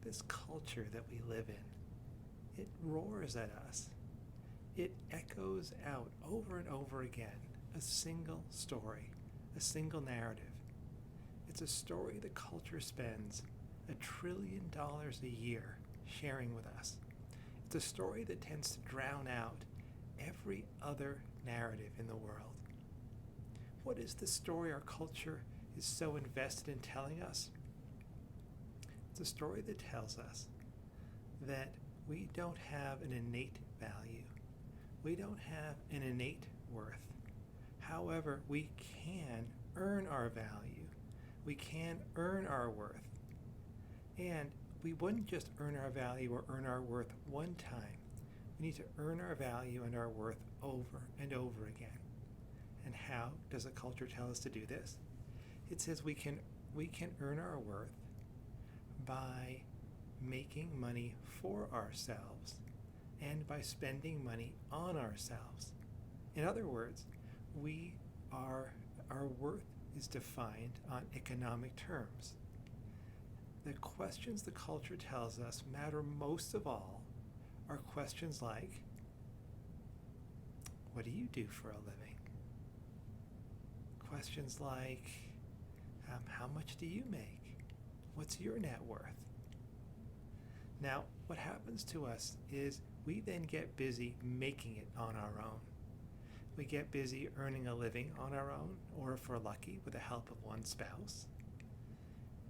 this culture that we live in, it roars at us. It echoes out over and over again a single story, a single narrative. It's a story the culture spends $1 trillion a year sharing with us. It's a story that tends to drown out every other narrative in the world. What is the story our culture is so invested in telling us? It's a story that tells us that we don't have an innate value. We don't have an innate worth. However, we can earn our value. We can earn our worth. And we wouldn't just earn our value or earn our worth one time. We need to earn our value and our worth over and over again. And how does the culture tell us to do this? It says we can earn our worth by making money for ourselves and by spending money on ourselves. In other words, our worth is defined on economic terms. The questions the culture tells us matter most of all are questions like, what do you do for a living? Questions like, how much do you make? What's your net worth? Now, what happens to us is we then get busy making it on our own. We get busy earning a living on our own, or if we're lucky, with the help of one spouse.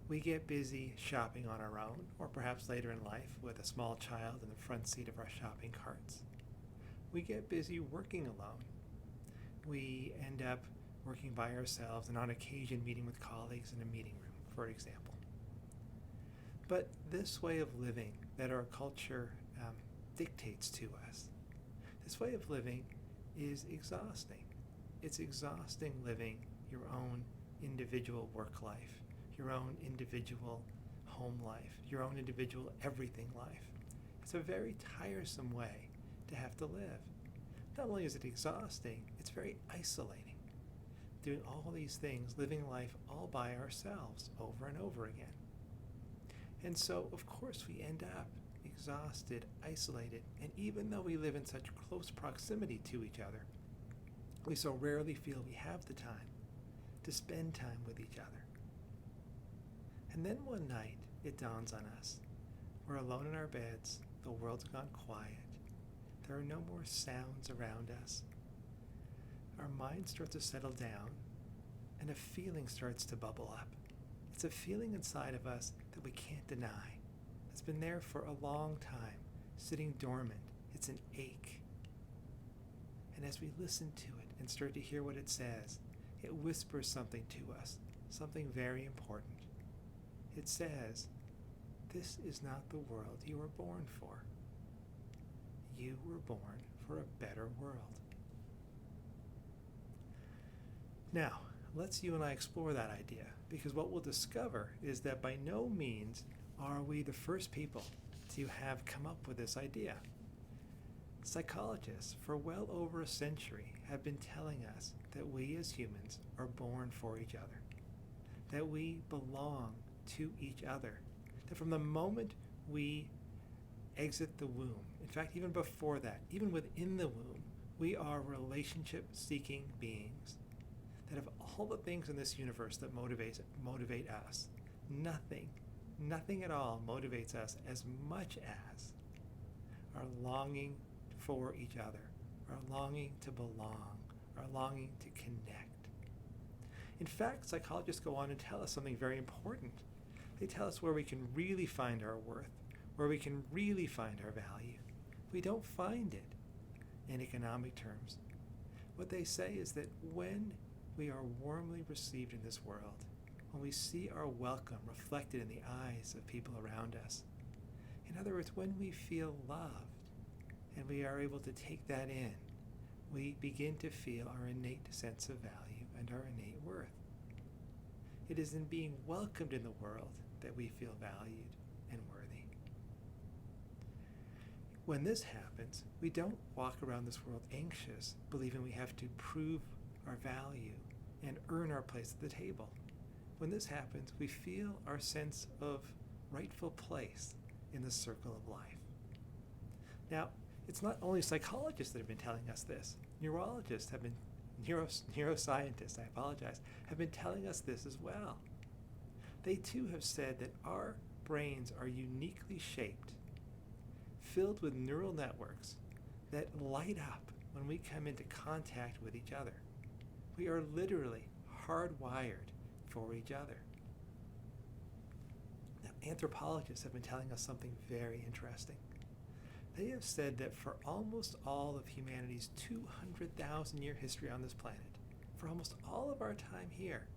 We get busy shopping on our own, or perhaps later in life with a small child in the front seat of our shopping carts. We get busy working alone. We end up working by ourselves and on occasion meeting with colleagues in a meeting room, for example. But this way of living that our culture dictates to us, this way of living is exhausting. It's exhausting living your own individual work life, your own individual home life, your own individual everything life. It's a very tiresome way to have to live. Not only is it exhausting, it's very isolating. Doing all these things, living life all by ourselves over and over again. And so, of course, we end up exhausted, isolated, and even though we live in such close proximity to each other, we so rarely feel we have the time to spend time with each other. And then one night, it dawns on us. We're alone in our beds, the world's gone quiet, there are no more sounds around us. Our mind starts to settle down, and a feeling starts to bubble up. It's a feeling inside of us that we can't deny. It's been there for a long time, sitting dormant. It's an ache. And as we listen to it and start to hear what it says, it whispers something to us, something very important. It says, this is not the world you were born for. You were born for a better world. Now, let's you and I explore that idea, because what we'll discover is that by no means are we the first people to have come up with this idea. Psychologists for well over a century have been telling us that we as humans are born for each other, that we belong to each other, that from the moment we exit the womb, in fact, even before that, even within the womb, we are relationship-seeking beings. That of all the things in this universe that motivate us, nothing at all motivates us as much as our longing for each other, our longing to belong, our longing to connect. In fact, psychologists go on and tell us something very important. They tell us where we can really find our worth, where we can really find our value. We don't find it in economic terms. What they say is that when we are warmly received in this world, when we see our welcome reflected in the eyes of people around us. In other words, when we feel loved and we are able to take that in, we begin to feel our innate sense of value and our innate worth. It is in being welcomed in the world that we feel valued and worthy. When this happens, we don't walk around this world anxious, believing we have to prove our value and earn our place at the table. When this happens, we feel our sense of rightful place, in the circle of life. Now, it's not only psychologists that have been telling us this. Neurologists have been, neuroscientists, I apologize, have been telling us this as well. They too have said that our brains are uniquely shaped, filled with neural networks that light up when we come into contact with each other. We are literally hardwired for each other. Now, anthropologists have been telling us something very interesting. They have said that for almost all of humanity's 200,000-year history on this planet, for almost all of our time here,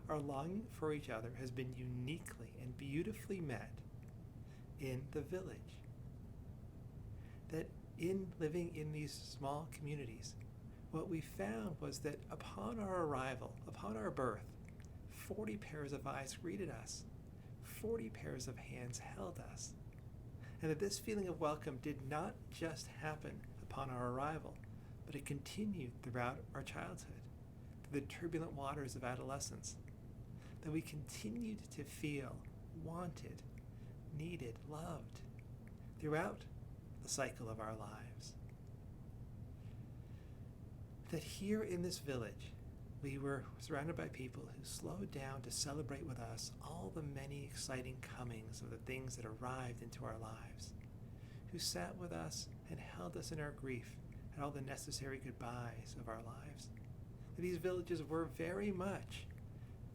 our longing for each other has been uniquely and beautifully met in the village. That in living in these small communities, what we found was that upon our arrival, upon our birth, 40 pairs of eyes greeted us, 40 pairs of hands held us, and that this feeling of welcome did not just happen upon our arrival, but it continued throughout our childhood, through the turbulent waters of adolescence, that we continued to feel wanted, needed, loved throughout the cycle of our lives. That here in this village, we were surrounded by people who slowed down to celebrate with us all the many exciting comings of the things that arrived into our lives, who sat with us and held us in our grief and all the necessary goodbyes of our lives. These villages were very much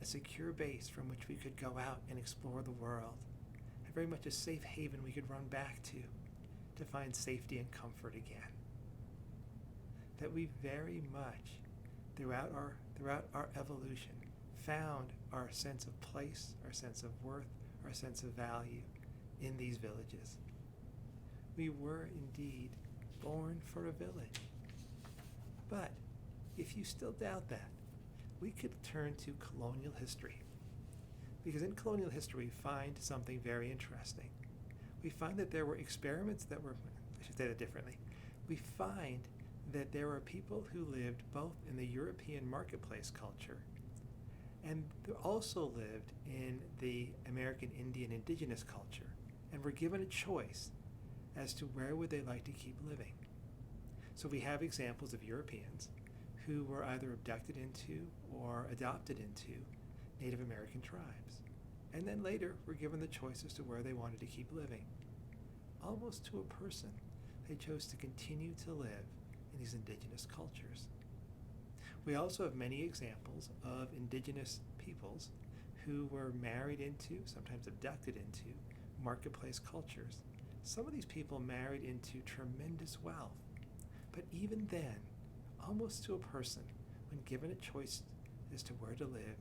a secure base from which we could go out and explore the world, and very much a safe haven we could run back to find safety and comfort again. That we very much, throughout our evolution, found our sense of place, our sense of worth, our sense of value in these villages. We were indeed born for a village. But if you still doubt that, we could turn to colonial history. Because in colonial history, we find something very interesting. We find that there were experiments that were, I should say that differently. We find that there were people who lived both in the European marketplace culture and also lived in the American Indian indigenous culture, and were given a choice as to where would they like to keep living. So we have examples of Europeans who were either abducted into or adopted into Native American tribes, and then later were given the choice as to where they wanted to keep living. Almost to a person, they chose to continue to live in these indigenous cultures. We also have many examples of indigenous peoples who were married into, sometimes abducted into, marketplace cultures. Some of these people married into tremendous wealth, but even then, almost to a person, when given a choice as to where to live,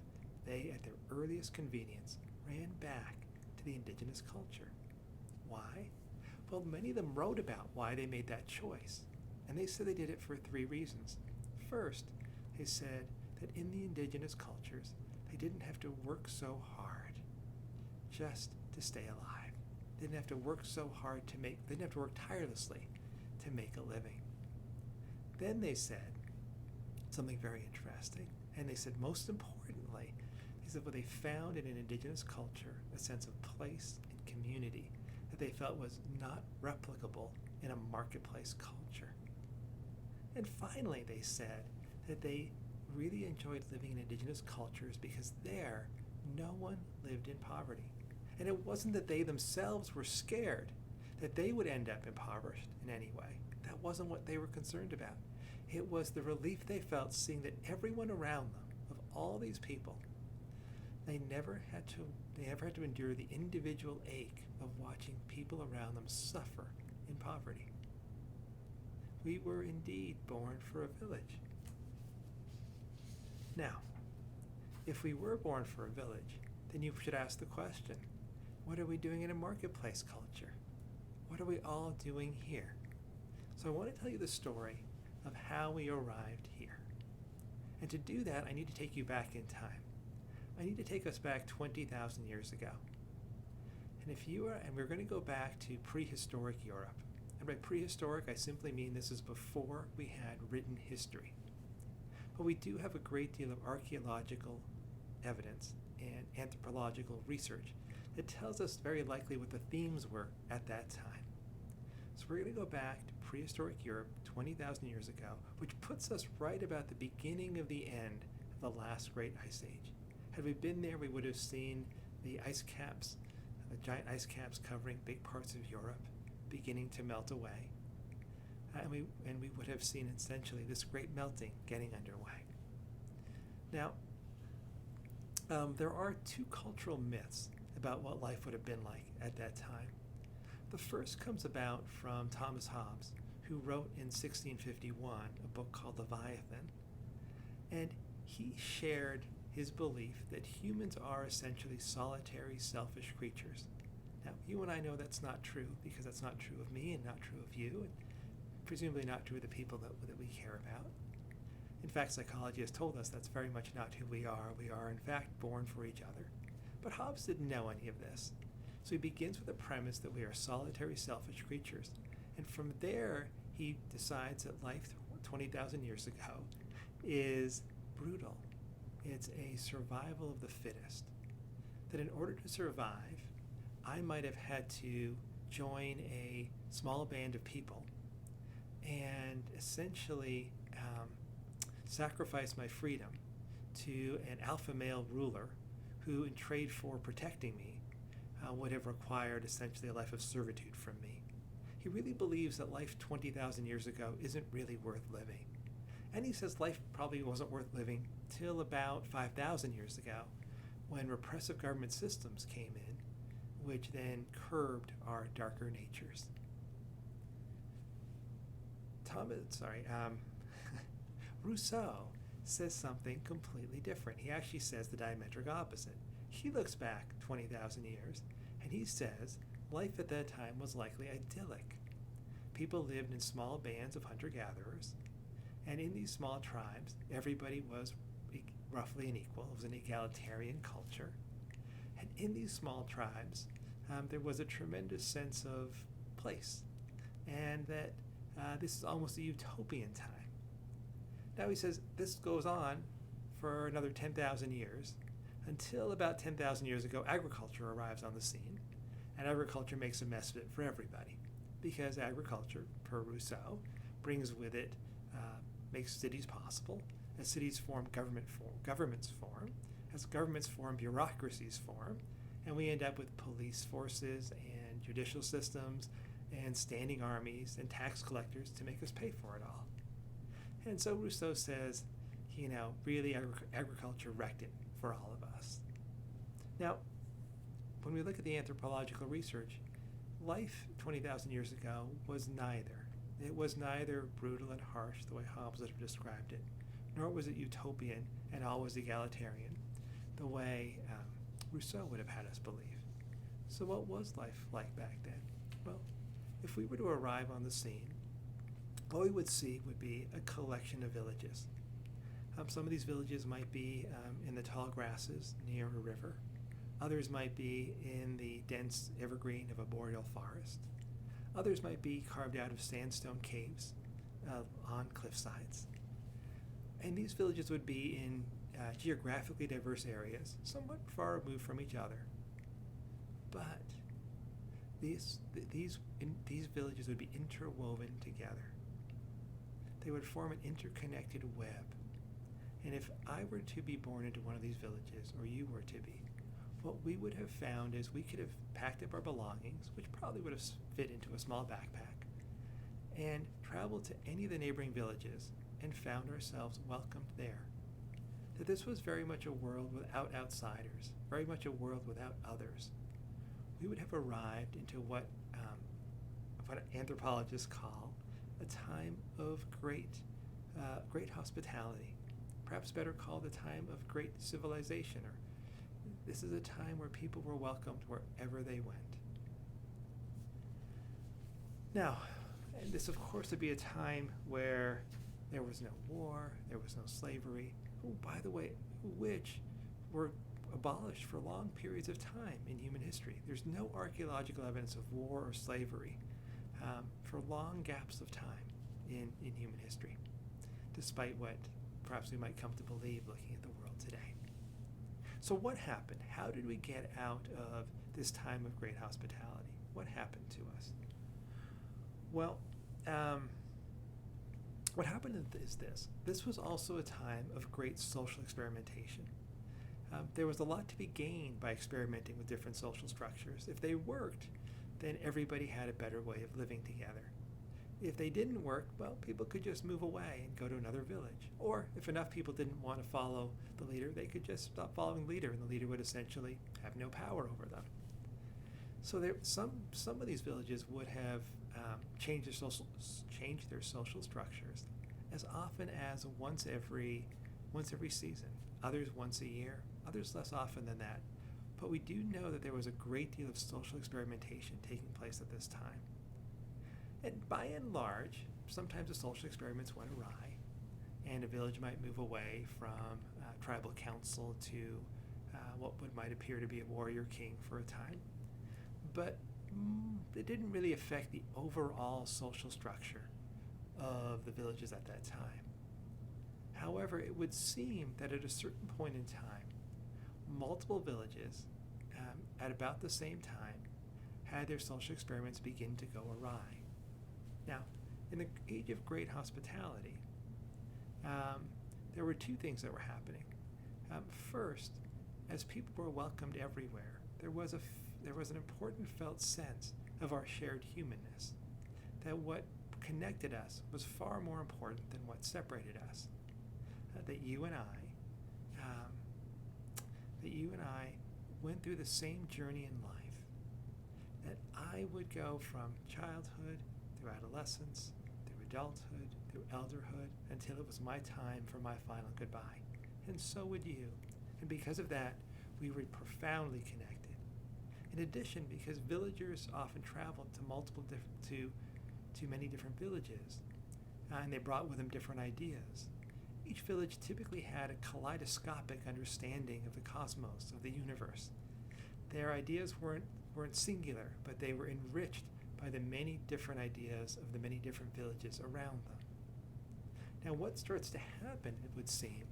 they, at their earliest convenience, ran back to the indigenous culture. Why? Well, many of them wrote about why they made that choice, and they said they did it for 3 reasons. First, they said that in the indigenous cultures, they didn't have to work so hard just to stay alive. They didn't have to work so hard they didn't have to work tirelessly to make a living. Then they said something very interesting, and they said most importantly, they said what they found in an indigenous culture, a sense of place and community that they felt was not replicable in a marketplace culture. And finally, they said that they really enjoyed living in indigenous cultures because there, no one lived in poverty. And it wasn't that they themselves were scared that they would end up impoverished in any way. That wasn't what they were concerned about. It was the relief they felt seeing that everyone around them, of all these people, they never had to endure the individual ache of watching people around them suffer in poverty. We were indeed born for a village. Now, if we were born for a village, then you should ask the question, what are we doing in a marketplace culture? What are we all doing here? So I want to tell you the story of how we arrived here. And to do that, I need to take you back in time. I need to take us back 20,000 years ago. And we're going to go back to prehistoric Europe. And by prehistoric, I simply mean this is before we had written history. But we do have a great deal of archaeological evidence and anthropological research it tells us very likely what the themes were at that time. So we're going to go back to prehistoric Europe 20,000 years ago, which puts us right about the beginning of the end of the last great ice age. Had we been there, we would have seen the ice caps, the giant ice caps covering big parts of Europe, beginning to melt away. And we would have seen essentially this great melting getting underway. Now, there are two cultural myths about what life would have been like at that time. The first comes about from Thomas Hobbes, who wrote in 1651 a book called Leviathan, and he shared his belief that humans are essentially solitary, selfish creatures. Now, you and I know that's not true, because that's not true of me and not true of you, and presumably not true of the people that we care about. In fact, psychology has told us that's very much not who we are. We are, in fact, born for each other. But Hobbes didn't know any of this. So he begins with the premise that we are solitary, selfish creatures. And from there, he decides that life 20,000 years ago is brutal. It's a survival of the fittest. That in order to survive, I might have had to join a small band of people and essentially sacrifice my freedom to an alpha male ruler who, in trade for protecting me, would have required essentially a life of servitude from me. He really believes that life 20,000 years ago isn't really worth living. And he says life probably wasn't worth living till about 5,000 years ago, when repressive government systems came in, which then curbed our darker natures. Rousseau says something completely different. He actually says the diametric opposite. He looks back 20,000 years, and he says life at that time was likely idyllic. People lived in small bands of hunter-gatherers, and in these small tribes, everybody was roughly an equal. It was an egalitarian culture. And in these small tribes, there was a tremendous sense of place, and that this is almost a utopian time. Now he says this goes on for another 10,000 years, until about 10,000 years ago, agriculture arrives on the scene, and agriculture makes a mess of it for everybody, because agriculture, per Rousseau, brings with it, makes cities possible. As cities form, governments form. As governments form, bureaucracies form, and we end up with police forces and judicial systems and standing armies and tax collectors to make us pay for it all. And so Rousseau says, really agriculture wrecked it for all of us. Now, when we look at the anthropological research, life 20,000 years ago was neither. It was neither brutal and harsh the way Hobbes would have described it, nor was it utopian and always egalitarian the way Rousseau would have had us believe. So what was life like back then? Well, if we were to arrive on the scene, what we would see would be a collection of villages. Some of these villages might be in the tall grasses near a river. Others might be in the dense evergreen of a boreal forest. Others might be carved out of sandstone caves on cliff sides. And these villages would be in geographically diverse areas, somewhat far removed from each other. But these villages would be interwoven together. They would form an interconnected web. And if I were to be born into one of these villages, or you were to be, what we would have found is we could have packed up our belongings, which probably would have fit into a small backpack, and traveled to any of the neighboring villages and found ourselves welcomed there. That this was very much a world without outsiders, very much a world without others. We would have arrived into what anthropologists call a time of great hospitality, perhaps better called a time of great civilization, or this is a time where people were welcomed wherever they went. Now, and this of course would be a time where there was no war, there was no slavery, by the way, which were abolished for long periods of time in human history. There's no archaeological evidence of war or slavery for long gaps of time in human history, despite what perhaps we might come to believe looking at the world today. So what happened? How did we get out of this time of great hospitality? What happened to us? Well, what happened is this. This was also a time of great social experimentation. There was a lot to be gained by experimenting with different social structures. If they worked, then everybody had a better way of living together. If they didn't work, well, people could just move away and go to another village. Or if enough people didn't want to follow the leader, they could just stop following the leader, and the leader would essentially have no power over them. So some of these villages would have changed their social structures as often as once every season. Others once a year. Others less often than that. But we do know that there was a great deal of social experimentation taking place at this time. And by and large, sometimes the social experiments went awry, and a village might move away from tribal council to what might appear to be a warrior king for a time. But it didn't really affect the overall social structure of the villages at that time. However, it would seem that at a certain point in time, multiple villages at about the same time had their social experiments begin to go awry. Now, in the age of great hospitality, there were two things that were happening. First, as people were welcomed everywhere, there was an important felt sense of our shared humanness, that what connected us was far more important than what separated us. That you and I went through the same journey in life. That I would go from childhood through adolescence, through adulthood, through elderhood, until it was my time for my final goodbye. And so would you. And because of that, we were profoundly connected. In addition, because villagers often traveled to many different villages, and they brought with them different ideas. Each village typically had a kaleidoscopic understanding of the cosmos, of the universe. Their ideas weren't singular, but they were enriched by the many different ideas of the many different villages around them. Now, what starts to happen, it would seem,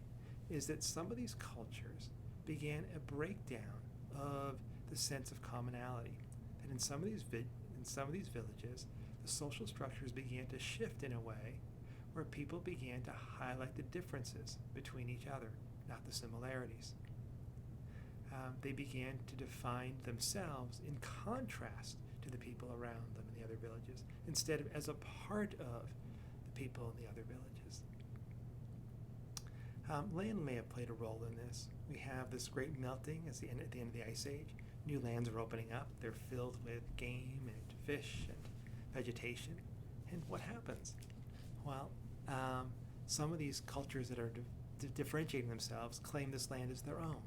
is that some of these cultures began a breakdown of the sense of commonality. That in some of these villages, the social structures began to shift in a way where people began to highlight the differences between each other, not the similarities. They began to define themselves in contrast to the people around them in the other villages, instead of as a part of the people in the other villages. Land may have played a role in this. We have this great melting at the end of the Ice Age. New lands are opening up. They're filled with game and fish and vegetation. And what happens? Well, some of these cultures that are differentiating themselves claim this land as their own.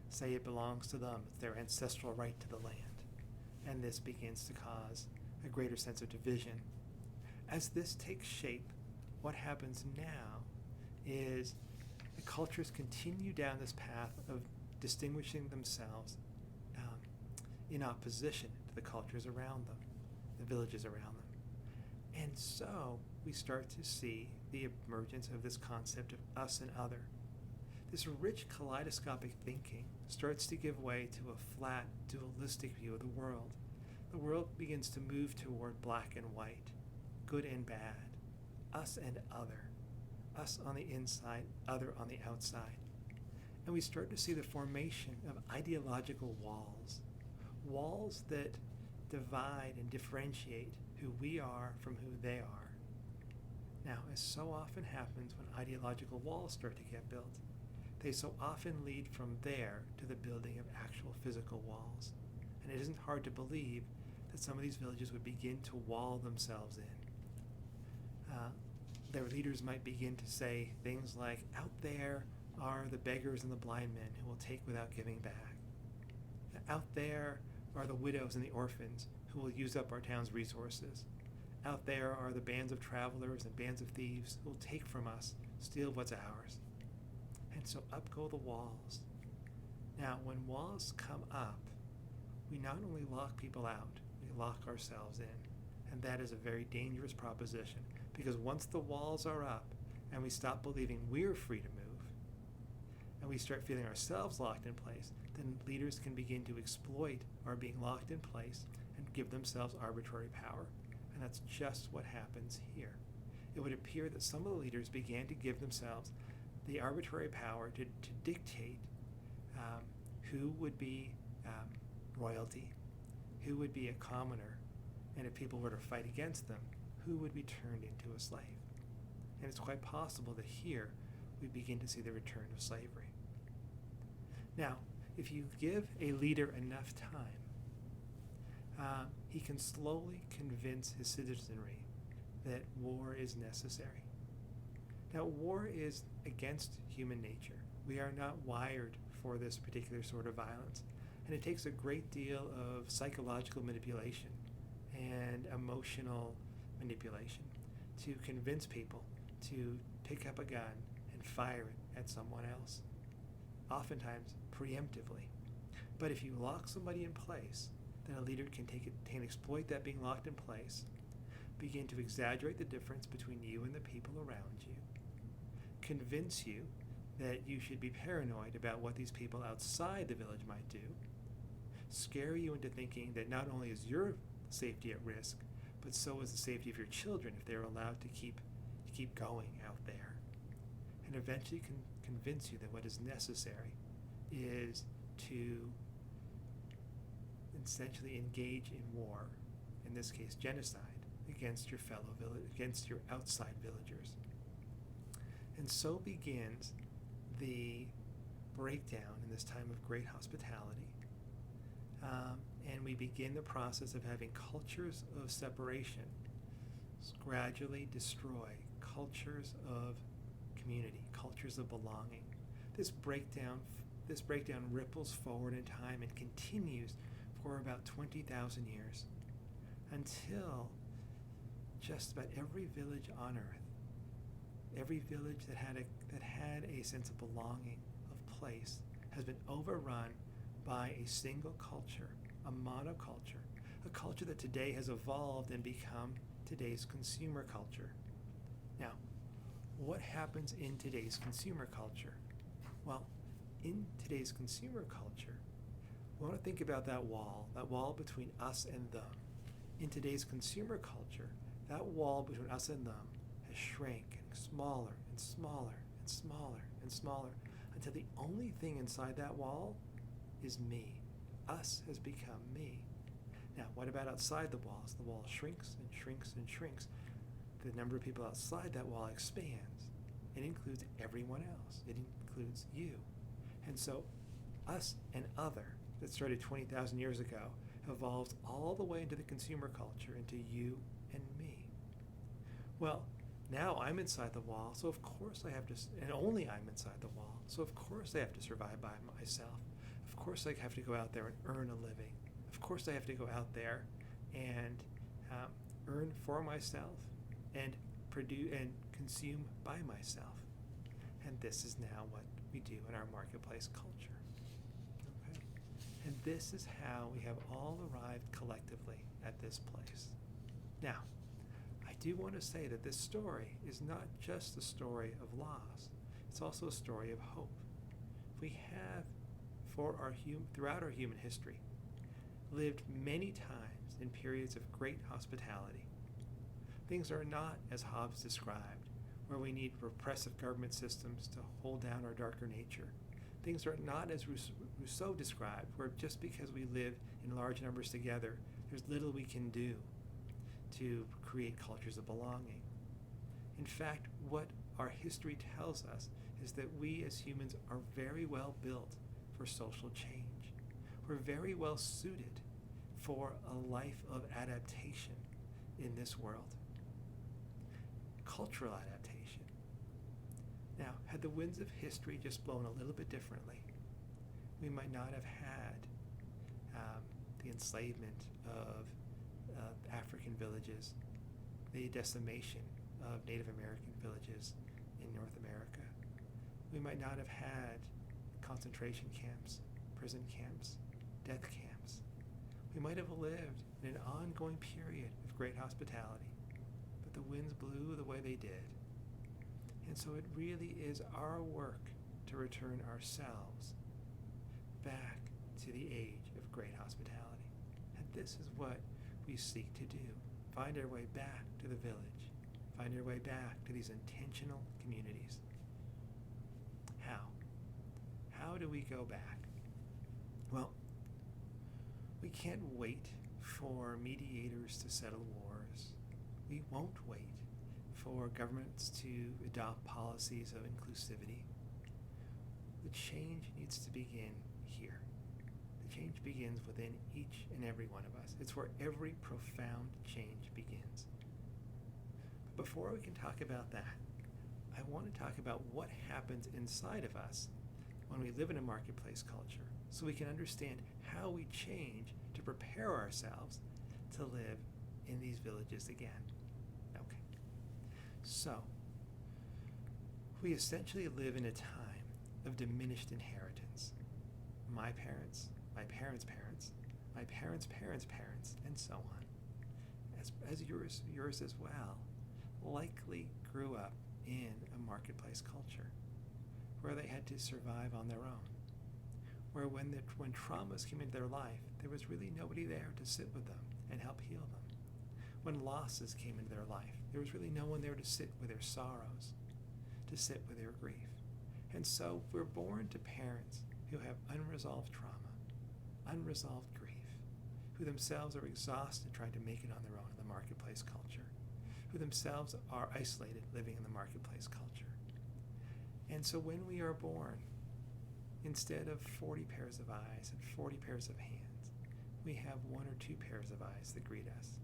Say it belongs to them. It's their ancestral right to the land. And this begins to cause a greater sense of division. As this takes shape, what happens now is the cultures continue down this path of distinguishing themselves in opposition to the cultures around them, the villages around them. And so we start to see the emergence of this concept of us and other. This rich kaleidoscopic thinking starts to give way to a flat, dualistic view of the world. The world begins to move toward black and white, good and bad, us and other, us on the inside, other on the outside. And we start to see the formation of ideological walls that divide and differentiate who we are from who they are. Now, as so often happens when ideological walls start to get built, they so often lead from there to the building of actual physical walls. And it isn't hard to believe that some of these villages would begin to wall themselves in. Their leaders might begin to say things like, out there are the beggars and the blind men who will take without giving back. Out there are the widows and the orphans who will use up our town's resources. Out there are the bands of travelers and bands of thieves who will take from us, steal what's ours. And so up go the walls. Now, when walls come up, we not only lock people out, we lock ourselves in. And that is a very dangerous proposition, because once the walls are up and we stop believing we're free to move, and we start feeling ourselves locked in place, then leaders can begin to exploit our being locked in place and give themselves arbitrary power. And that's just what happens here. It would appear that some of the leaders began to give themselves the arbitrary power to dictate who would be royalty, who would be a commoner, and if people were to fight against them, who would be turned into a slave. And it's quite possible that here we begin to see the return of slavery. Now, if you give a leader enough time, he can slowly convince his citizenry that war is necessary. Now, war is against human nature. We are not wired for this particular sort of violence, and it takes a great deal of psychological manipulation and emotional manipulation to convince people to pick up a gun and fire it at someone else, oftentimes preemptively. But if you lock somebody in place, then a leader can exploit that being locked in place, begin to exaggerate the difference between you and the people around you, convince you that you should be paranoid about what these people outside the village might do, scare you into thinking that not only is your safety at risk, but so is the safety of your children if they're allowed to keep going out there, and eventually convince you that what is necessary is to essentially engage in war, in this case genocide, against your against your outside villagers. And so begins the breakdown in this time of great hospitality. And we begin the process of having cultures of separation gradually destroy cultures of community, cultures of belonging. This breakdown ripples forward in time and continues for about 20,000 years until just about every village on earth, every village that had a sense of belonging, of place, has been overrun by a single culture, a monoculture, a culture that today has evolved and become today's consumer culture. Now, what happens in today's consumer culture? Well, in today's consumer culture, we want to think about that wall between us and them. In today's consumer culture, that wall between us and them has shrank smaller and smaller and smaller and smaller until the only thing inside that wall is me. Us has become me. Now, what about outside the walls? The wall shrinks and shrinks and shrinks. The number of people outside that wall expands. It includes everyone else. It includes you. And so us and other that started 20,000 years ago evolved all the way into the consumer culture, into you and me. Well, now I'm inside the wall, so of course I have to, and only I'm inside the wall, so of course I have to survive by myself. Of course I have to go out there and earn a living. Of course I have to go out there and earn for myself and produce and consume by myself. And this is now what we do in our marketplace culture. Okay? And this is how we have all arrived collectively at this place. Now, I do want to say that this story is not just a story of loss. It's also a story of hope. We have, throughout our human history, lived many times in periods of great hospitality. Things are not as Hobbes described, where we need repressive government systems to hold down our darker nature. Things are not as Rousseau described, where just because we live in large numbers together, there's little we can do to create cultures of belonging. In fact, what our history tells us is that we as humans are very well built for social change. We're very well suited for a life of adaptation in this world. Cultural adaptation. Now, had the winds of history just blown a little bit differently, we might not have had the enslavement of African villages, the decimation of Native American villages in North America. We might not have had concentration camps, prison camps, death camps. We might have lived in an ongoing period of great hospitality, but the winds blew the way they did. And so it really is our work to return ourselves back to the age of great hospitality. And this is what we seek to do. Find our way back to the village. Find our way back to these intentional communities. How? How do we go back? Well, we can't wait for mediators to settle wars. We won't wait for governments to adopt policies of inclusivity. The change needs to begin here. The change begins within each and every one of us. It's where every profound change begins. But before we can talk about that, I want to talk about what happens inside of us when we live in a marketplace culture, so we can understand how we change to prepare ourselves to live in these villages again. Okay. So, we essentially live in a time of diminished inheritance. My parents, my parents' parents, my parents' parents' parents, and so on, as yours as well, likely grew up in a marketplace culture where they had to survive on their own, where when traumas came into their life, there was really nobody there to sit with them and help heal them. When losses came into their life, there was really no one there to sit with their sorrows, to sit with their grief. And so we're born to parents who have unresolved trauma, unresolved grief, who themselves are exhausted trying to make it on their own in the marketplace culture, who themselves are isolated living in the marketplace culture. And so when we are born, instead of 40 pairs of eyes and 40 pairs of hands, we have 1 or 2 pairs of eyes that greet us.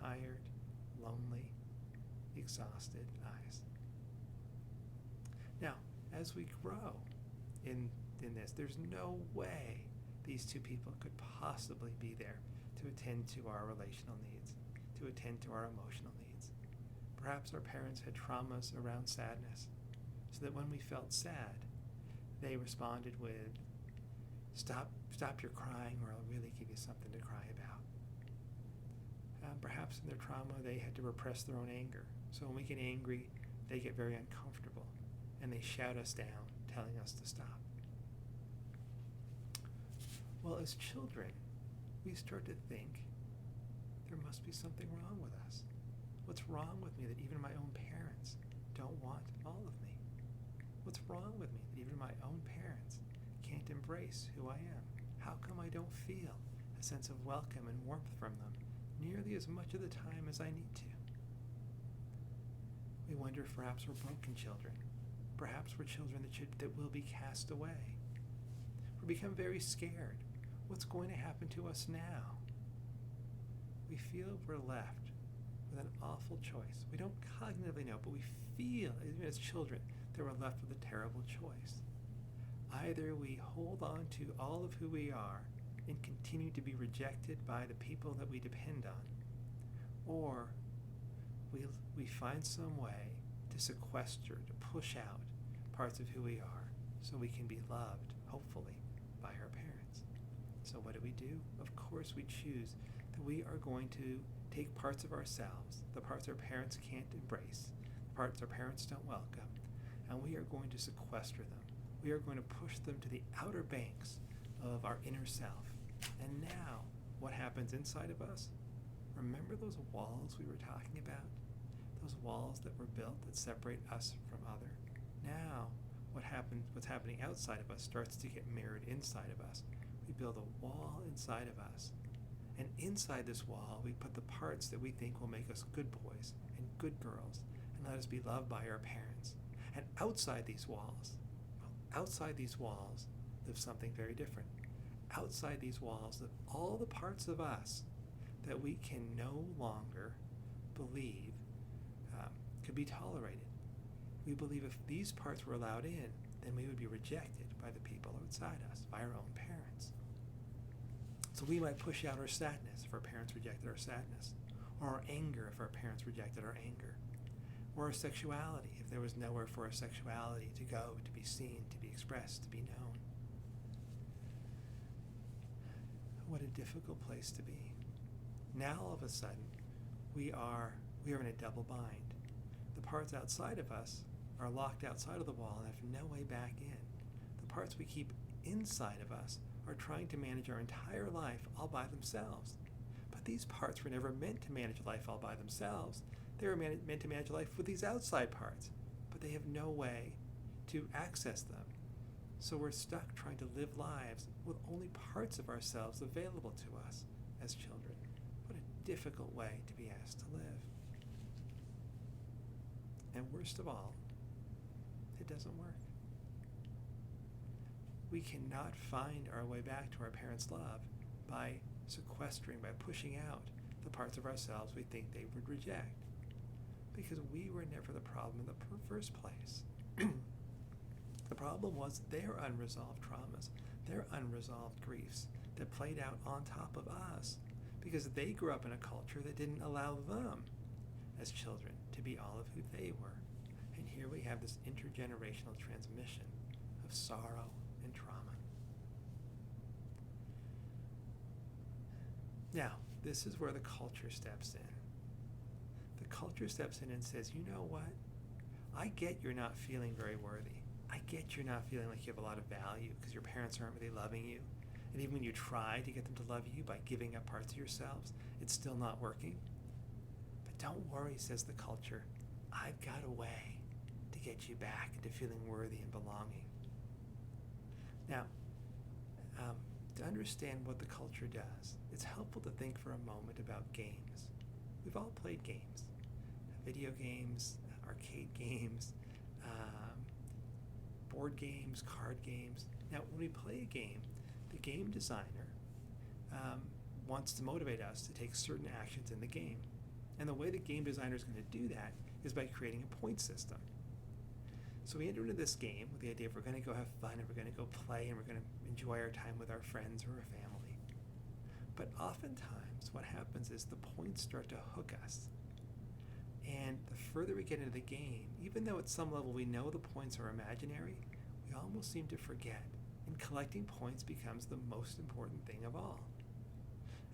Tired, lonely, exhausted eyes. Now, as we grow in this, there's no way these two people could possibly be there to attend to our relational needs, to attend to our emotional needs. Perhaps our parents had traumas around sadness, so that when we felt sad, they responded with, stop your crying, or I'll really give you something to cry about. Perhaps in their trauma, they had to repress their own anger. So when we get angry, they get very uncomfortable, and they shout us down, telling us to stop. Well, as children, we start to think, there must be something wrong with us. What's wrong with me that even my own parents don't want all of me? What's wrong with me that even my own parents can't embrace who I am? How come I don't feel a sense of welcome and warmth from them nearly as much of the time as I need to? We wonder if perhaps we're broken children. Perhaps we're children that will be cast away. We become very scared. What's going to happen to us now? We feel we're left with an awful choice. We don't cognitively know, but we feel, even as children, that we're left with a terrible choice. Either we hold on to all of who we are and continue to be rejected by the people that we depend on, or we find some way to sequester, to push out parts of who we are so we can be loved, hopefully, by our parents. So what do? Of course we choose that we are going to take parts of ourselves, the parts our parents can't embrace, the parts our parents don't welcome, and we are going to sequester them. We are going to push them to the outer banks of our inner self. And now, what happens inside of us? Remember those walls we were talking about? Those walls that were built that separate us from other? Now, what's happening outside of us starts to get mirrored inside of us. We build a wall inside of us. And inside this wall, we put the parts that we think will make us good boys and good girls and let us be loved by our parents. And outside these walls, live something very different. Outside these walls live all the parts of us that we can no longer believe could be tolerated. We believe if these parts were allowed in, then we would be rejected by the people outside us, by our own parents. So we might push out our sadness if our parents rejected our sadness, or our anger if our parents rejected our anger, or our sexuality if there was nowhere for our sexuality to go, to be seen, to be expressed, to be known. What a difficult place to be. Now all of a sudden, we are in a double bind. The parts outside of us are locked outside of the wall and have no way back in. The parts we keep inside of us are trying to manage our entire life all by themselves. But these parts were never meant to manage life all by themselves. They were meant to manage life with these outside parts, but they have no way to access them. So we're stuck trying to live lives with only parts of ourselves available to us as children. What a difficult way to be asked to live. And worst of all, it doesn't work. We cannot find our way back to our parents' love by sequestering, by pushing out the parts of ourselves we think they would reject, because we were never the problem in the first place. The problem was their unresolved traumas, their unresolved griefs that played out on top of us, because they grew up in a culture that didn't allow them as children to be all of who they were. And here we have this intergenerational transmission of sorrow and trauma. Now, this is where the culture steps in. The culture steps in and says, you know what? I get you're not feeling very worthy. I get you're not feeling like you have a lot of value because your parents aren't really loving you. And even when you try to get them to love you by giving up parts of yourselves, it's still not working. But don't worry, says the culture. I've got a way to get you back into feeling worthy and belonging. Now, to understand what the culture does, it's helpful to think for a moment about games. We've all played games. Video games, arcade games, board games, card games. Now, when we play a game, the game designer wants to motivate us to take certain actions in the game. And the way the game designer is going to do that is by creating a point system. So we enter into this game with the idea of we're going to go have fun and we're going to go play and we're going to enjoy our time with our friends or our family. But oftentimes what happens is the points start to hook us. And the further we get into the game, even though at some level we know the points are imaginary, we almost seem to forget. And collecting points becomes the most important thing of all.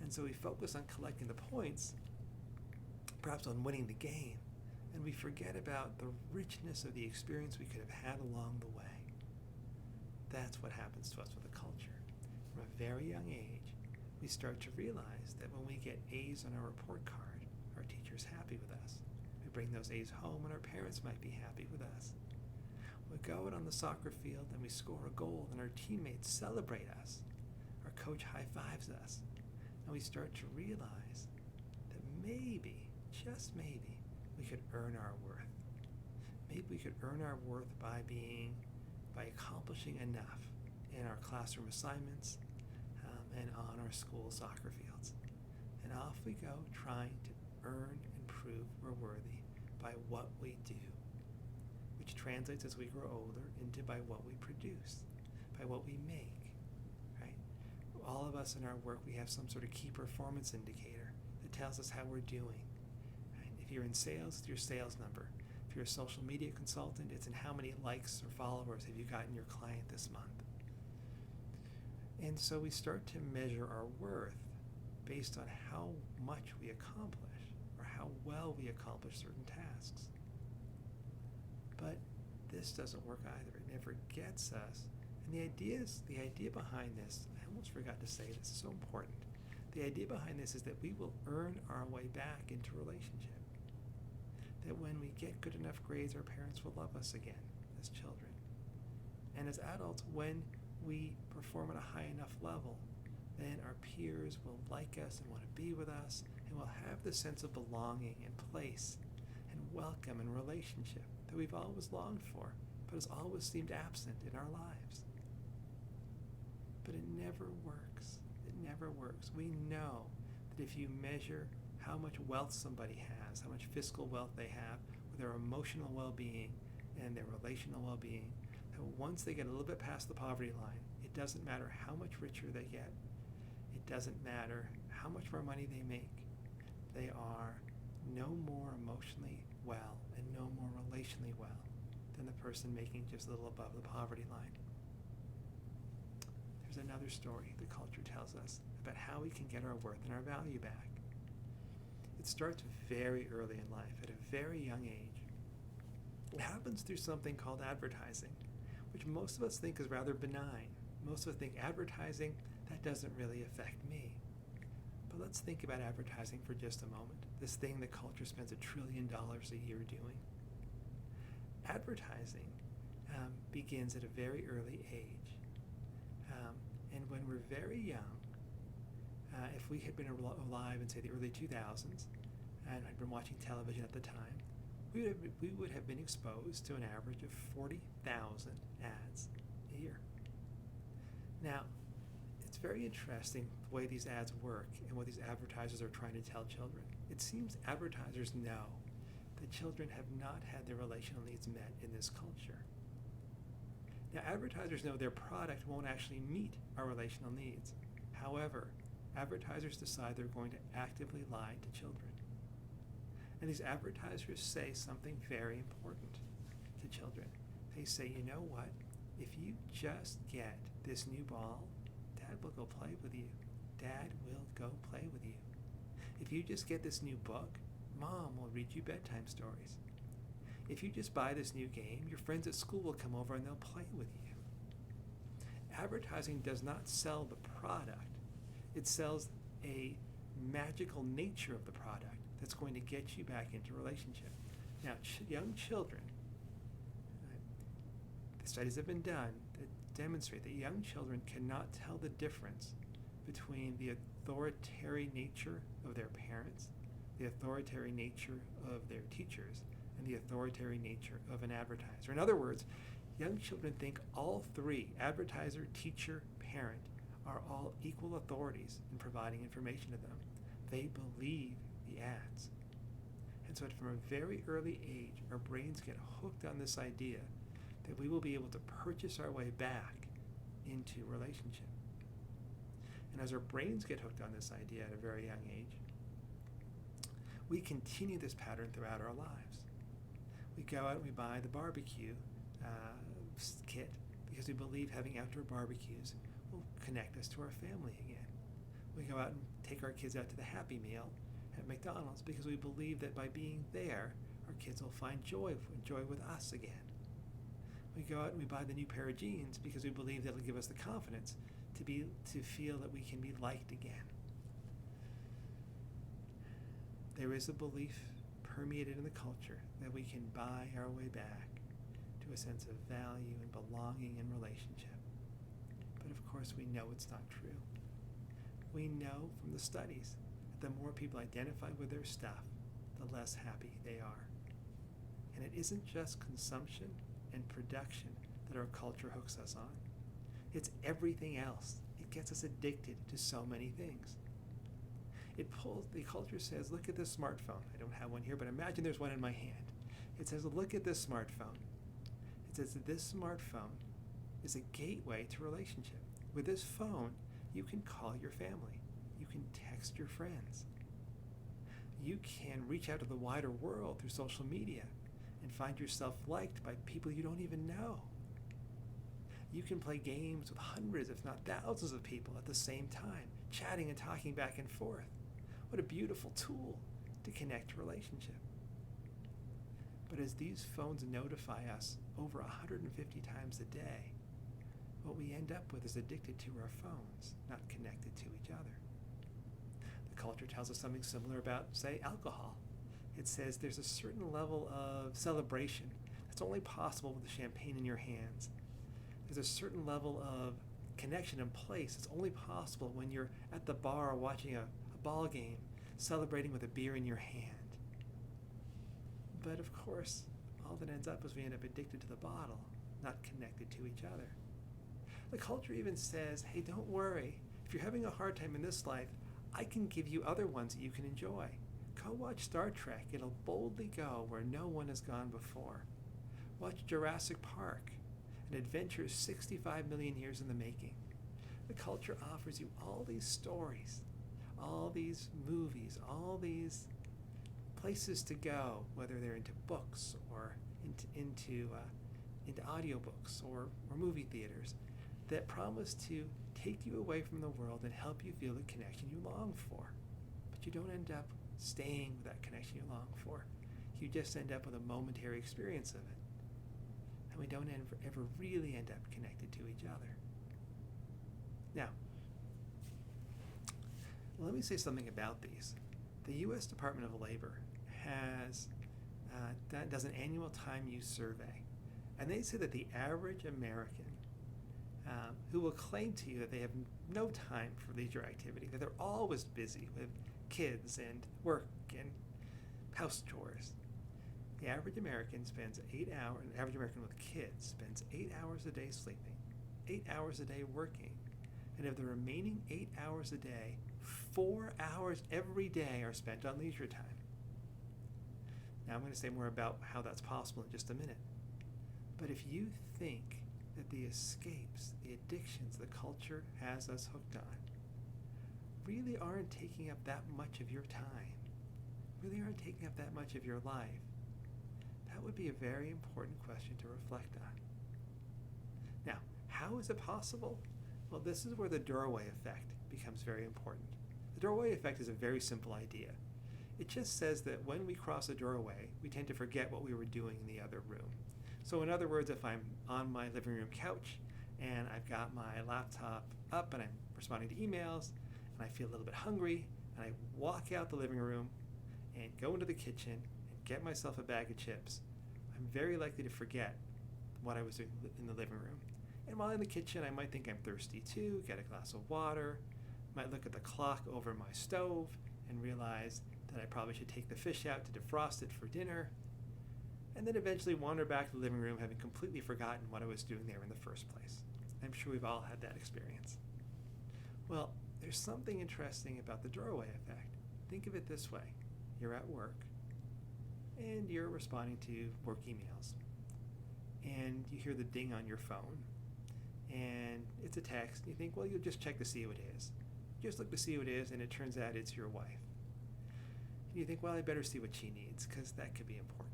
And so we focus on collecting the points, perhaps on winning the game, and we forget about the richness of the experience we could have had along the way. That's what happens to us with the culture. From a very young age, we start to realize that when we get A's on our report card, our teacher's happy with us. We bring those A's home and our parents might be happy with us. We go out on the soccer field and we score a goal and our teammates celebrate us. Our coach high-fives us. And we start to realize that maybe, just maybe, we could earn our worth. Maybe we could earn our worth by accomplishing enough in our classroom assignments and on our school soccer fields. And off we go trying to earn and prove we're worthy by what we do, which translates as we grow older into by what we produce, by what we make, right? All of us in our work, we have some sort of key performance indicator that tells us how we're doing. If you're in sales, it's your sales number. If you're a social media consultant, it's in how many likes or followers have you gotten your client this month. And so we start to measure our worth based on how much we accomplish or how well we accomplish certain tasks. But this doesn't work either. It never gets us. And the idea behind this, I almost forgot to say this, is so important. The idea behind this is that we will earn our way back into relationship. That when we get good enough grades, our parents will love us again as children. And as adults, when we perform at a high enough level, then our peers will like us and want to be with us, and we'll have the sense of belonging and place and welcome and relationship that we've always longed for, but has always seemed absent in our lives. But it never works. It never works. We know that if you measure how much wealth somebody has, how much fiscal wealth they have, with their emotional well-being and their relational well-being, that once they get a little bit past the poverty line, it doesn't matter how much richer they get. It doesn't matter how much more money they make. They are no more emotionally well and no more relationally well than the person making just a little above the poverty line. There's another story the culture tells us about how we can get our worth and our value back. It starts very early in life, at a very young age. It happens through something called advertising, which most of us think is rather benign. Most of us think advertising, that doesn't really affect me. But let's think about advertising for just a moment, this thing that culture spends $1 trillion a year doing. Advertising begins at a very early age. And when we're very young, if we had been alive in, say, the early 2000s and had been watching television at the time, we would have been exposed to an average of 40,000 ads a year. Now, it's very interesting the way these ads work and what these advertisers are trying to tell children. It seems advertisers know that children have not had their relational needs met in this culture. Now, advertisers know their product won't actually meet our relational needs. However, advertisers decide they're going to actively lie to children. And these advertisers say something very important to children. They say, you know what? If you just get this new ball, Dad will go play with you. Dad will go play with you. If you just get this new book, Mom will read you bedtime stories. If you just buy this new game, your friends at school will come over and they'll play with you. Advertising does not sell the product. It sells a magical nature of the product that's going to get you back into relationship. Now, young children, the studies have been done that demonstrate that young children cannot tell the difference between the authoritarian nature of their parents, the authoritarian nature of their teachers, and the authoritarian nature of an advertiser. In other words, young children think all three, advertiser, teacher, parent, are all equal authorities in providing information to them. They believe the ads. And so from a very early age, our brains get hooked on this idea that we will be able to purchase our way back into relationship. And as our brains get hooked on this idea at a very young age, we continue this pattern throughout our lives. We go out and we buy the barbecue kit because we believe having outdoor barbecues will connect us to our family again. We go out and take our kids out to the Happy Meal at McDonald's because we believe that by being there, our kids will find joy with us again. We go out and we buy the new pair of jeans because we believe that'll give us the confidence to feel that we can be liked again. There is a belief permeated in the culture that we can buy our way back to a sense of value and belonging and relationship. But of course we know it's not true. We know from the studies that the more people identify with their stuff, the less happy they are. And it isn't just consumption and production that our culture hooks us on. It's everything else. It gets us addicted to so many things. The culture says, look at this smartphone. I don't have one here, but imagine there's one in my hand. It says, look at this smartphone. It says that this smartphone is a gateway to relationship. With this phone, you can call your family. You can text your friends. You can reach out to the wider world through social media and find yourself liked by people you don't even know. You can play games with hundreds, if not thousands of people at the same time, chatting and talking back and forth. What a beautiful tool to connect to relationship. But as these phones notify us over 150 times a day, what we end up with is addicted to our phones, not connected to each other. The culture tells us something similar about, say, alcohol. It says there's a certain level of celebration that's only possible with the champagne in your hands. There's a certain level of connection and place that's only possible when you're at the bar watching a ball game, celebrating with a beer in your hand. But of course, all that ends up is we end up addicted to the bottle, not connected to each other. The culture even says, hey, don't worry. If you're having a hard time in this life, I can give you other ones that you can enjoy. Go watch Star Trek. It'll boldly go where no one has gone before. Watch Jurassic Park, an adventure 65 million years in the making. The culture offers you all these stories, all these movies, all these places to go, whether they're into books or into audiobooks or movie theaters, that promise to take you away from the world and help you feel the connection you long for. But you don't end up staying with that connection you long for. You just end up with a momentary experience of it. And we don't ever really end up connected to each other. Now, Well, let me say something about these. The U.S. Department of Labor does an annual time use survey, and they say that the average American who will claim to you that they have no time for leisure activity, that they're always busy with kids and work and house chores. The average American spends 8 hours, an average American with kids spends 8 hours a day sleeping, 8 hours a day working, and of the remaining 8 hours a day, 4 hours every day are spent on leisure time. Now I'm going to say more about how that's possible in just a minute. But if you think that the escapes, the addictions the culture has us hooked on, really aren't taking up that much of your time, really aren't taking up that much of your life, that would be a very important question to reflect on. Now, how is it possible? Well, this is where the doorway effect becomes very important. The doorway effect is a very simple idea. It just says that when we cross a doorway, we tend to forget what we were doing in the other room. So in other words, if I'm on my living room couch and I've got my laptop up and I'm responding to emails and I feel a little bit hungry and I walk out the living room and go into the kitchen and get myself a bag of chips, I'm very likely to forget what I was doing in the living room. And while in the kitchen, I might think I'm thirsty too, get a glass of water, might look at the clock over my stove and realize that I probably should take the fish out to defrost it for dinner, and then eventually wander back to the living room having completely forgotten what I was doing there in the first place. I'm sure we've all had that experience. Well, there's something interesting about the doorway effect. Think of it this way. You're at work, and you're responding to work emails, and you hear the ding on your phone, and it's a text, and you think, well, you'll just check to see who it is. You just look to see who it is, and it turns out it's your wife. And you think, well, I better see what she needs, because that could be important.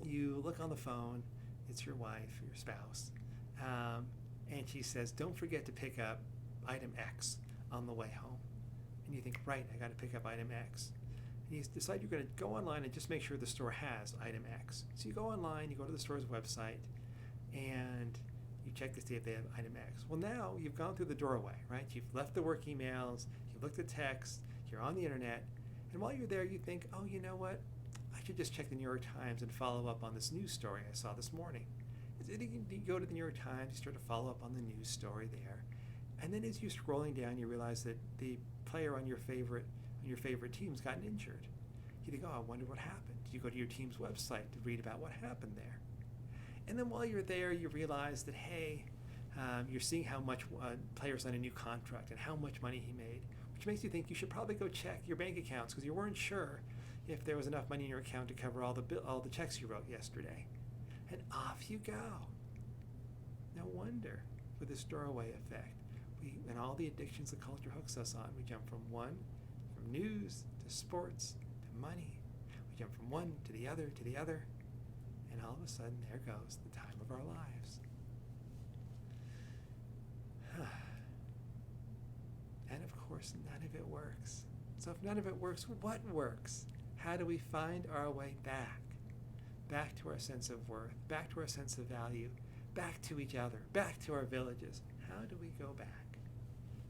You look on the phone, it's your wife, your spouse, and she says, don't forget to pick up item X on the way home. And you think, right, I got to pick up item X. And you decide you're going to go online and just make sure the store has item X. So you go online, you go to the store's website, and you check to see if they have item X. Well, now you've gone through the doorway, right? You've left the work emails, you've looked at text, you're on the internet, and while you're there, you think, oh, you know what? I should just check the New York Times and follow up on this news story I saw this morning. You go to the New York Times, you start to follow up on the news story there, and then as you're scrolling down, you realize that the player on your favorite team's gotten injured. You think, oh, I wonder what happened. You go to your team's website to read about what happened there. And then while you're there, you realize that, hey, you're seeing how much player's on a new contract and how much money he made, which makes you think you should probably go check your bank accounts because you weren't sure if there was enough money in your account to cover all the checks you wrote yesterday. And off you go. No wonder with this doorway effect, and all the addictions the culture hooks us on, we jump from news to sports to money. We jump from one to the other, and all of a sudden there goes the time of our lives. And of course, none of it works. So if none of it works, what works? How do we find our way back? Back to our sense of worth, back to our sense of value, back to each other, back to our villages. How do we go back?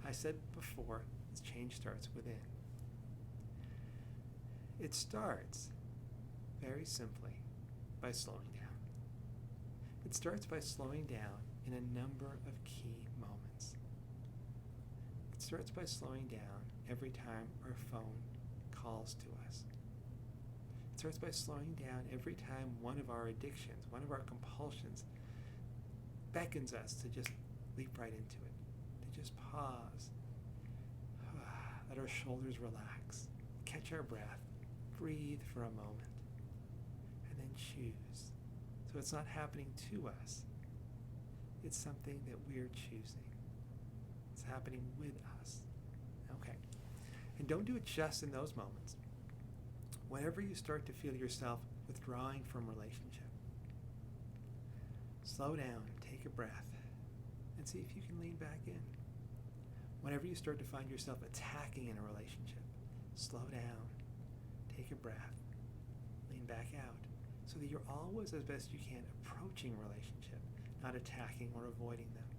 I said before, change starts within. It starts very simply by slowing down. It starts by slowing down in a number of key moments. It starts by slowing down every time our phone calls to us. It starts by slowing down every time one of our addictions, one of our compulsions beckons us to just leap right into it, to just pause, let our shoulders relax, catch our breath, breathe for a moment, and then choose. So it's not happening to us. It's something that we're choosing. It's happening with us. Okay. And don't do it just in those moments. Whenever you start to feel yourself withdrawing from relationship, slow down, take a breath, and see if you can lean back in. Whenever you start to find yourself attacking in a relationship, slow down, take a breath, lean back out, so that you're always, as best you can, approaching relationship, not attacking or avoiding them.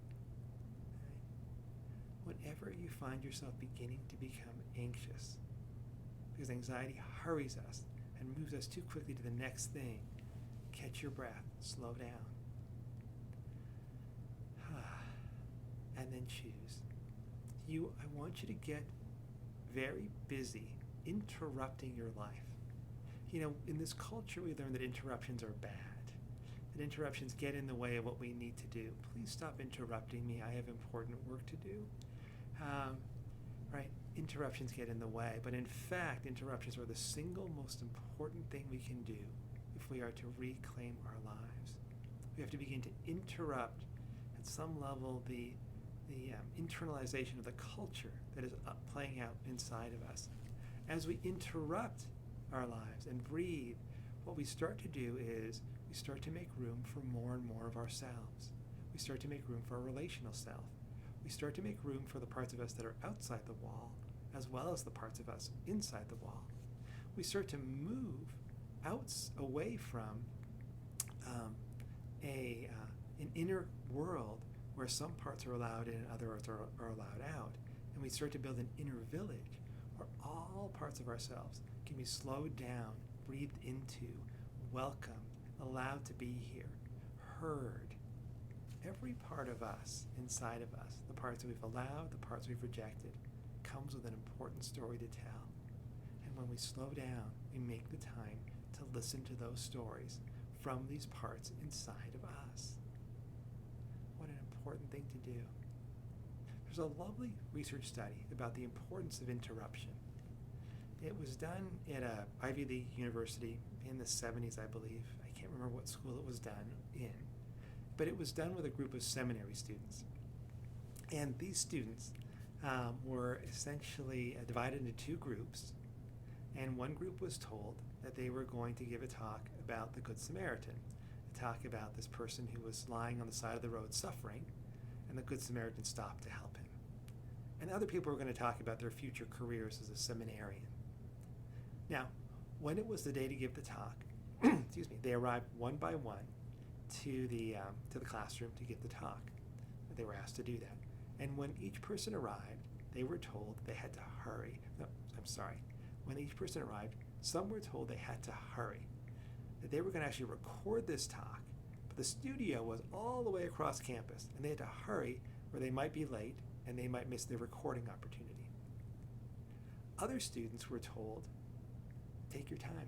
Okay? whenever you find yourself beginning to become anxious, because anxiety hurries us and moves us too quickly to the next thing, catch your breath, slow down, and then choose. I want you to get very busy interrupting your life. In this culture, we learn that interruptions are bad, that interruptions get in the way of what we need to do. Please stop interrupting me. I have important work to do. Right? Interruptions get in the way, but in fact, interruptions are the single most important thing we can do if we are to reclaim our lives. We have to begin to interrupt, at some level, the internalization of the culture that is playing out inside of us. As we interrupt our lives and breathe, what we start to do is we start to make room for more and more of ourselves. We start to make room for our relational self. We start to make room for the parts of us that are outside the wall, as well as the parts of us inside the wall. We start to move away from an inner world where some parts are allowed in and others are allowed out. And we start to build an inner village where all parts of ourselves can be slowed down, breathed into, welcomed, allowed to be here, heard. Every part of us, inside of us, the parts that we've allowed, the parts we've rejected, comes with an important story to tell. And when we slow down, we make the time to listen to those stories from these parts inside of us. What an important thing to do. There's a lovely research study about the importance of interruption. It was done at a Ivy League university in the 70s, I believe. I can't remember what school it was done in, but it was done with a group of seminary students. And these students were essentially divided into two groups, and one group was told that they were going to give a talk about the Good Samaritan, a talk about this person who was lying on the side of the road suffering, and the Good Samaritan stopped to help him. And other people were going to talk about their future careers as a seminarian. Now, when it was the day to give the talk, they arrived one by one to the classroom to give the talk. They were asked to do that. And when each person arrived, they were told they had to hurry. No, I'm sorry. When each person arrived, some were told they had to hurry, that they were going to actually record this talk, but the studio was all the way across campus, and they had to hurry or they might be late and they might miss their recording opportunity. Other students were told, take your time.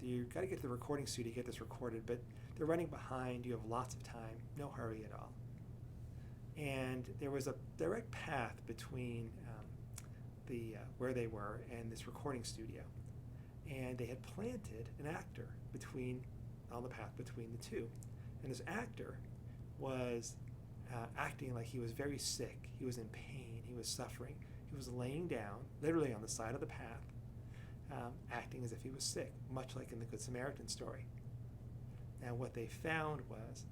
You've got to get to the recording studio to get this recorded, but they're running behind, you have lots of time, no hurry at all. And there was a direct path between where they were and this recording studio. And they had planted an actor on the path between the two. And this actor was acting like he was very sick. He was in pain. He was suffering. He was laying down, literally on the side of the path, acting as if he was sick, much like in the Good Samaritan story. Now, what they found was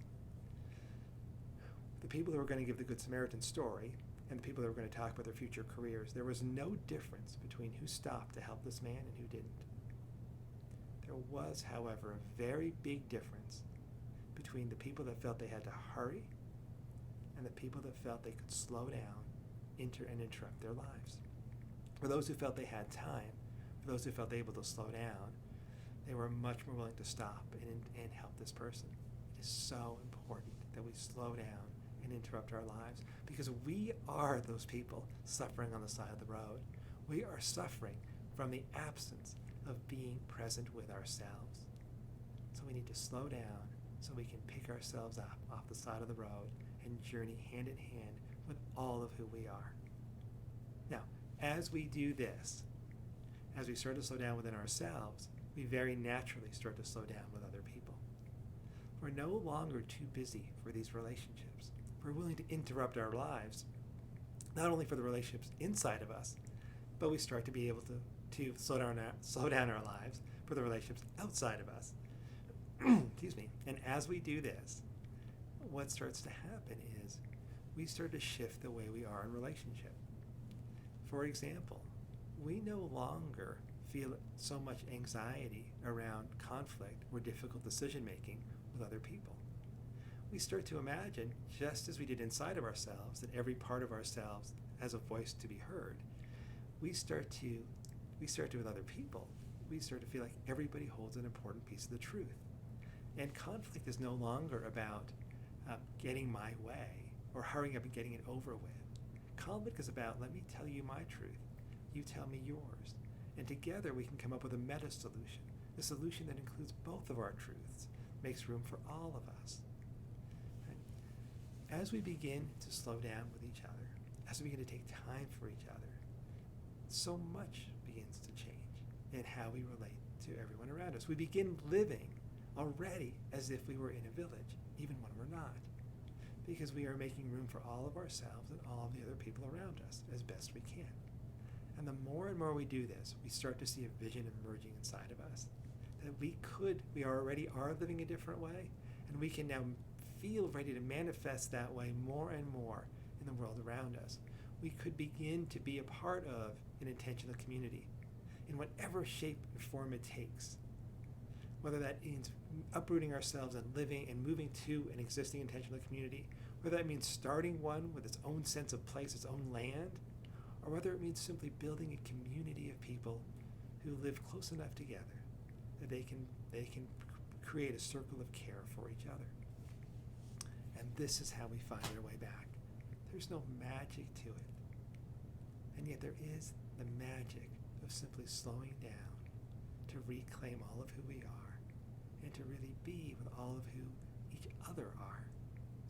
the people who were going to give the Good Samaritan story and the people who were going to talk about their future careers, there was no difference between who stopped to help this man and who didn't. There was, however, a very big difference between the people that felt they had to hurry and the people that felt they could slow down, and interrupt their lives. For those who felt they had time, for those who felt able to slow down, they were much more willing to stop and help this person. It is so important that we slow down and interrupt our lives, because we are those people suffering on the side of the road. We are suffering from the absence of being present with ourselves. So we need to slow down so we can pick ourselves up off the side of the road and journey hand in hand with all of who we are. Now, as we do this, as we start to slow down within ourselves, we very naturally start to slow down with other people. We're no longer too busy for these relationships. We're willing to interrupt our lives, not only for the relationships inside of us, but we start to be able to slow down our lives for the relationships outside of us. Excuse me. And as we do this, what starts to happen is we start to shift the way we are in relationship. For example, we no longer feel so much anxiety around conflict or difficult decision making with other people. we start to imagine, just as we did inside of ourselves, that every part of ourselves has a voice to be heard. We start to with other people. We start to feel like everybody holds an important piece of the truth. And conflict is no longer about getting my way or hurrying up and getting it over with. Conflict is about, let me tell you my truth, you tell me yours. And together we can come up with a meta solution, a solution that includes both of our truths, makes room for all of us. Right? As we begin to slow down with each other, as we begin to take time for each other, so much begins to change in how we relate to everyone around us. We begin living already as if we were in a village, even when we're not, because we are making room for all of ourselves and all of the other people around us as best we can. And the more and more we do this, we start to see a vision emerging inside of us that we already are living a different way, and we can now feel ready to manifest that way more and more in the world around us. We could begin to be a part of an intentional community in whatever shape and form it takes. Whether that means uprooting ourselves and living and moving to an existing intentional community, whether that means starting one with its own sense of place, its own land, or whether it means simply building a community of people who live close enough together that they can create a circle of care for each other. And this is how we find our way back. There's no magic to it. And yet there is the magic of simply slowing down to reclaim all of who we are and to really be with all of who each other are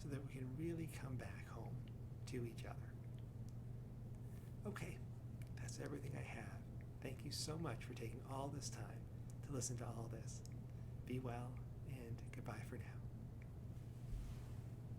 so that we can really come back home to each other. Okay, that's everything I have. Thank you so much for taking all this time to listen to all this. Be well, and goodbye for now.